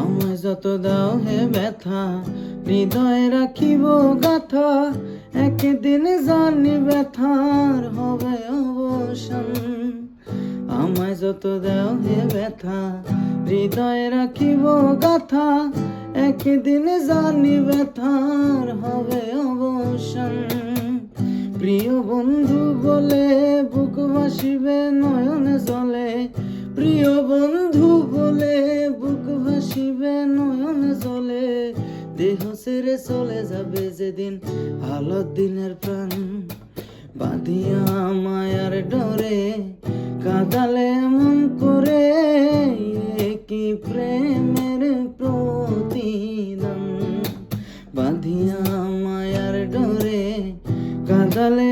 আমায় যত দাও হে ব্যথা, হৃদয়ে রাখিব গাথা, একদিন জানি ব্যথার হবে অবসান। আমায় যত দাও হে ব্যথা, হৃদয়ে রাখিব গাথা, একদিন জানি ব্যথার হবে অবসান। প্রিয় বন্ধু বলে বুক ভাসিবে নয়নে জলে, প্রিয় বন্ধু বলে বুক ভাসিবে নয়নে জলে, দেহ ছেড়ে চলে যাবে যেদিন হালত দিনের প্রাণ। বাঁধিয়া মায়ার ডরে কাঁদালে এমন করে, কি প্রেমের প্রতিদান। বাঁধিয়া মায়ার ডরে কাঁদালে